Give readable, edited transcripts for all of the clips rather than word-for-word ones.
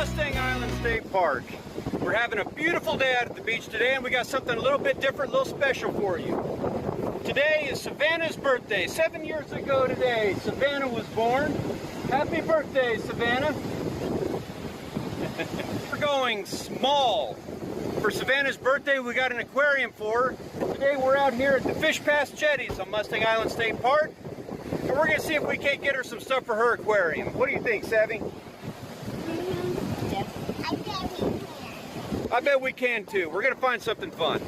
Mustang Island State Park. We're having a beautiful day out at the beach today, and we got something a little bit different, a little special for you. Today is Savannah's birthday. 7 years ago today, Savannah was born. Happy birthday, Savannah. We're going small. For Savannah's birthday, we got an aquarium for her. Today we're out here at the Fish Pass Jetty on Mustang Island State Park. And we're gonna see if we can't get her some stuff for her aquarium. What do you think, Savvy? I bet we can too. We're gonna find something fun.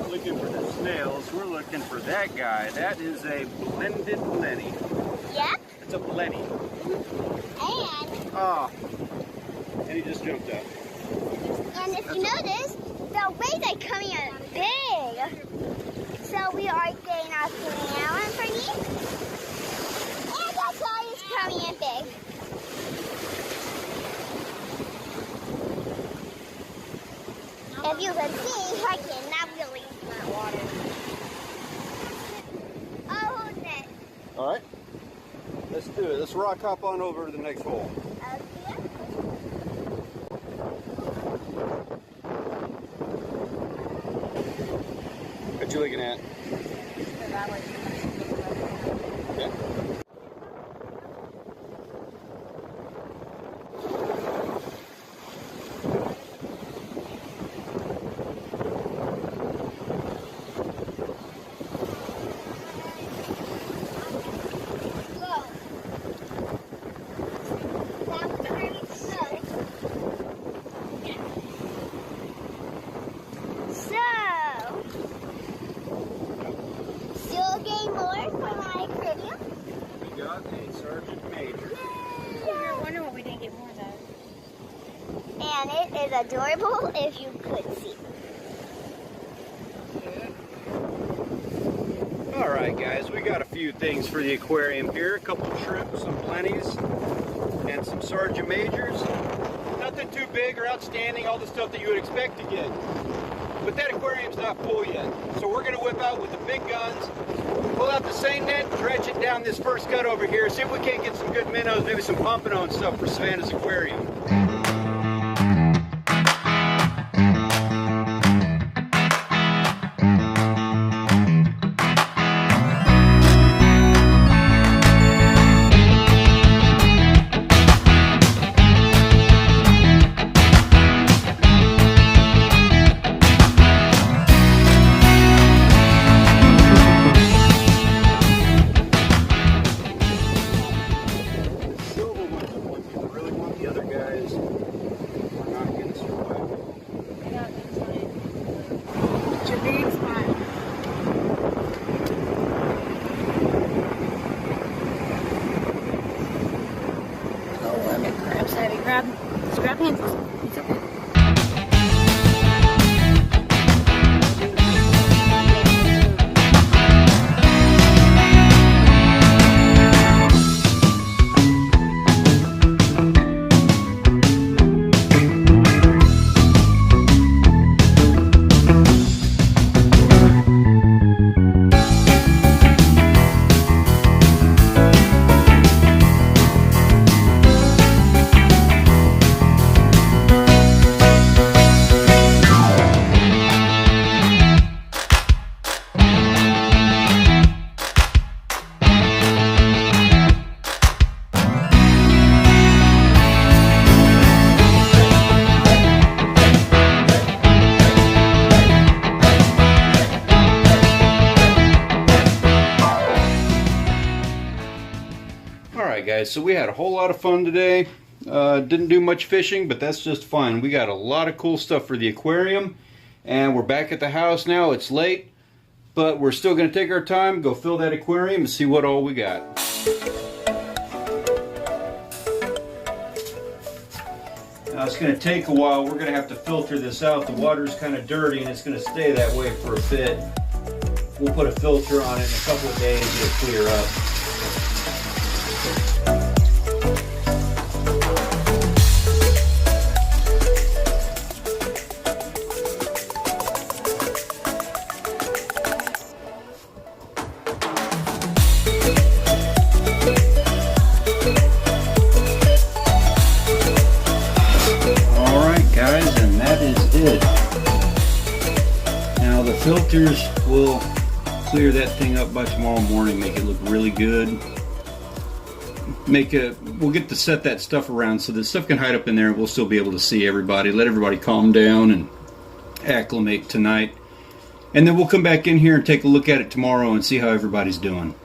Looking for the snails, we're looking for that guy. That is a blended blenny. Yep. It's a blenny. And? Ah. And he just jumped up. And if you notice, the waves are coming in big. So we are getting our snail underneath. And that's why it's coming in big. If you can see, I cannot really my water. I'll hold it. All right. Let's do it. Let's rock hop on over to the next hole. Okay. What you looking at? Okay. And it is adorable if you could see. Alright guys, we got a few things for the aquarium here. A couple shrimp, some blennies, and some sergeant majors. Nothing too big or outstanding, all the stuff that you would expect to get. But that aquarium's not full yet. So we're going to whip out with the big guns, pull out the seine net, dredge it down this first cut over here, see if we can't get some good minnows, maybe some pompano and stuff for Savannah's aquarium. Grab hands. It's okay. Alright guys, so we had a whole lot of fun today. Didn't do much fishing, but that's just fun. We got a lot of cool stuff for the aquarium, and we're back at the house now. It's late, but we're still going to take our time, go fill that aquarium and see what all we got. Now it's going to take a while. We're going to have to filter this out. The water's kind of dirty and it's going to stay that way for a bit. We'll put a filter on it in a couple of days. It'll clear up. Filters will clear that thing up by tomorrow morning, make it look really good. We'll get to set that stuff around so that stuff can hide up in there and we'll still be able to see everybody. Let everybody calm down and acclimate tonight. And then we'll come back in here and take a look at it tomorrow and see how everybody's doing.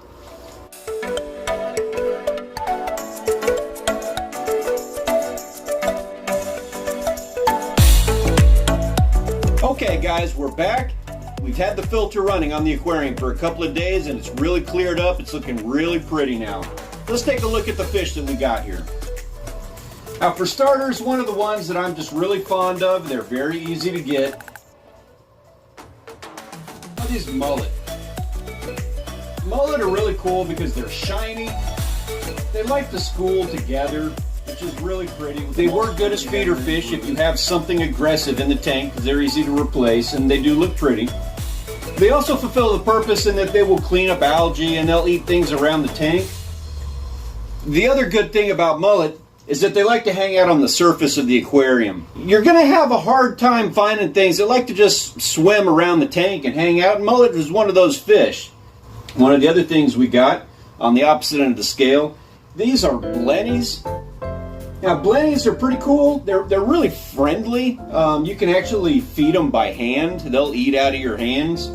Okay guys, we're back. We've had the filter running on the aquarium for a couple of days and it's really cleared up. It's looking really pretty now. Let's take a look at the fish that we got here. Now for starters, one of the ones that I'm just really fond of, they're very easy to get, are these mullet. Mullet are really cool because they're shiny. They like to school together, which is really pretty. They work good as feeder fish if you have something aggressive in the tank because they're easy to replace and they do look pretty. They also fulfill the purpose in that they will clean up algae and they'll eat things around the tank. The other good thing about mullet is that they like to hang out on the surface of the aquarium. You're going to have a hard time finding things that like to just swim around the tank and hang out. Mullet is one of those fish. One of the other things we got on the opposite end of the scale, these are blennies. Now blennies are pretty cool. They're really friendly. You can actually feed them by hand. They'll eat out of your hands.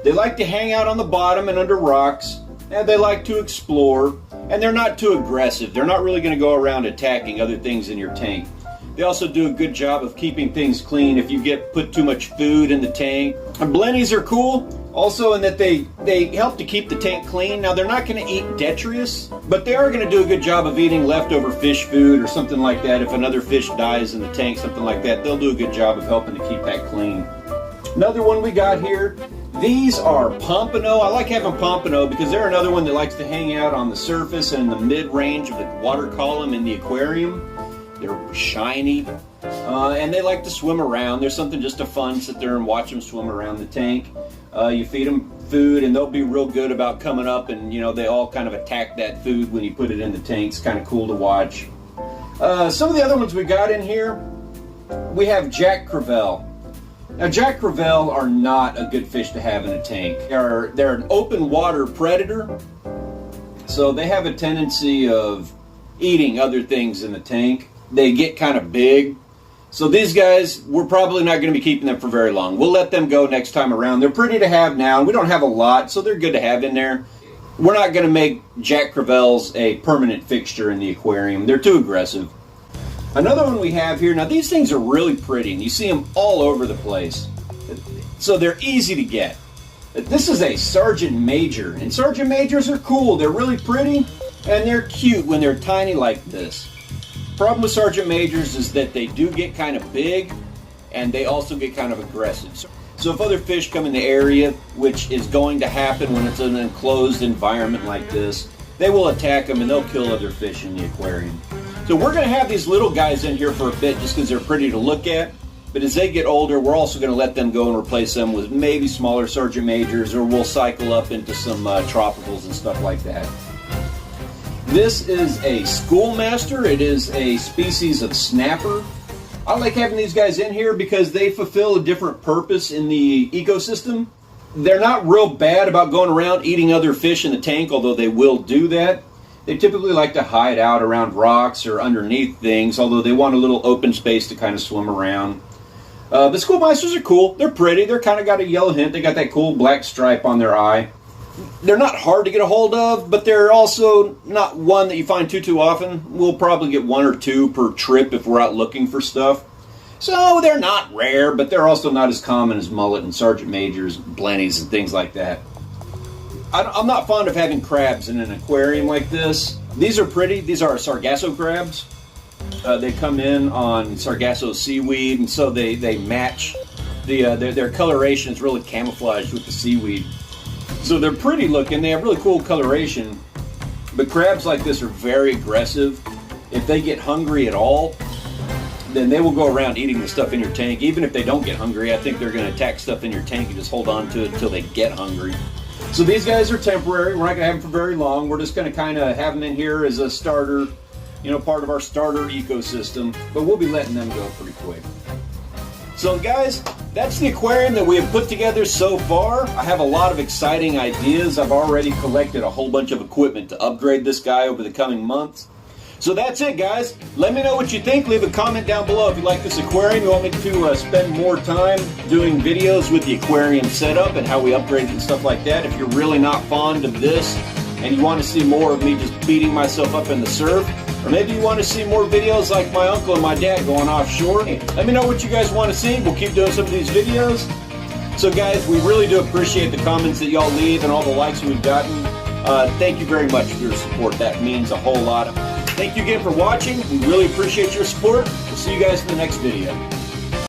They like to hang out on the bottom and under rocks, and they like to explore, and they're not too aggressive. They're not really going to go around attacking other things in your tank. They also do a good job of keeping things clean if you put too much food in the tank. And blennies are cool also in that they help to keep the tank clean. Now they're not going to eat detritus, but they are going to do a good job of eating leftover fish food or something like that. If another fish dies in the tank, something like that, they'll do a good job of helping to keep that clean. Another one we got here, these are pompano. I like having pompano because they're another one that likes to hang out on the surface and in the mid-range of the water column in the aquarium. They're shiny, and they like to swim around. There's something just to fun, sit there and watch them swim around the tank. You feed them food and they'll be real good about coming up and, they all kind of attack that food when you put it in the tank. It's kind of cool to watch. Some of the other ones we got in here, we have Jack Crevalle. Now Jack Crevalle are not a good fish to have in a tank. They're an open water predator, so they have a tendency of eating other things in the tank. They get kind of big. So these guys, we're probably not going to be keeping them for very long. We'll let them go next time around. They're pretty to have now. We don't have a lot, so they're good to have in there. We're not going to make Jack Crevalles a permanent fixture in the aquarium. They're too aggressive. Another one we have here, now these things are really pretty, and you see them all over the place. So they're easy to get. This is a Sergeant Major, and Sergeant Majors are cool. They're really pretty, and they're cute when they're tiny like this. Problem with Sergeant Majors is that they do get kind of big, and they also get kind of aggressive. So if other fish come in the area, which is going to happen when it's an enclosed environment like this, they will attack them and they'll kill other fish in the aquarium. So we're going to have these little guys in here for a bit just because they're pretty to look at. But as they get older, we're also going to let them go and replace them with maybe smaller Sergeant Majors, or we'll cycle up into some tropicals and stuff like that. This is a schoolmaster. It is a species of snapper. I like having these guys in here because they fulfill a different purpose in the ecosystem. They're not real bad about going around eating other fish in the tank, although they will do that. They typically like to hide out around rocks or underneath things, although they want a little open space to kind of swim around. The schoolmasters are cool. They're pretty. They're kind of got a yellow hint. They got that cool black stripe on their eye. They're not hard to get a hold of, but they're also not one that you find too often. We'll probably get one or two per trip if we're out looking for stuff. So they're not rare, but they're also not as common as mullet and Sergeant Majors, blennies, and things like that. I'm not fond of having crabs in an aquarium like this. These are pretty. These are Sargasso crabs. They come in on Sargasso seaweed, and so they match. Their coloration is really camouflaged with the seaweed. So they're pretty looking. They have really cool coloration. But crabs like this are very aggressive. If they get hungry at all, then they will go around eating the stuff in your tank. Even if they don't get hungry, I think they're going to attack stuff in your tank and just hold on to it until they get hungry. So these guys are temporary. We're not going to have them for very long. We're just going to kind of have them in here as a starter, part of our starter ecosystem. But we'll be letting them go pretty quick. So guys, that's the aquarium that we have put together so far. I have a lot of exciting ideas. I've already collected a whole bunch of equipment to upgrade this guy over the coming months. So that's it, guys. Let me know what you think. Leave a comment down below if you like this aquarium. You want me to spend more time doing videos with the aquarium setup and how we upgrade it and stuff like that. If you're really not fond of this and you want to see more of me just beating myself up in the surf, or maybe you want to see more videos like my uncle and my dad going offshore, let me know what you guys want to see. We'll keep doing some of these videos. So guys, we really do appreciate the comments that y'all leave and all the likes we've gotten. Thank you very much for your support. That means a whole lot. Thank you again for watching. We really appreciate your support. We'll see you guys in the next video.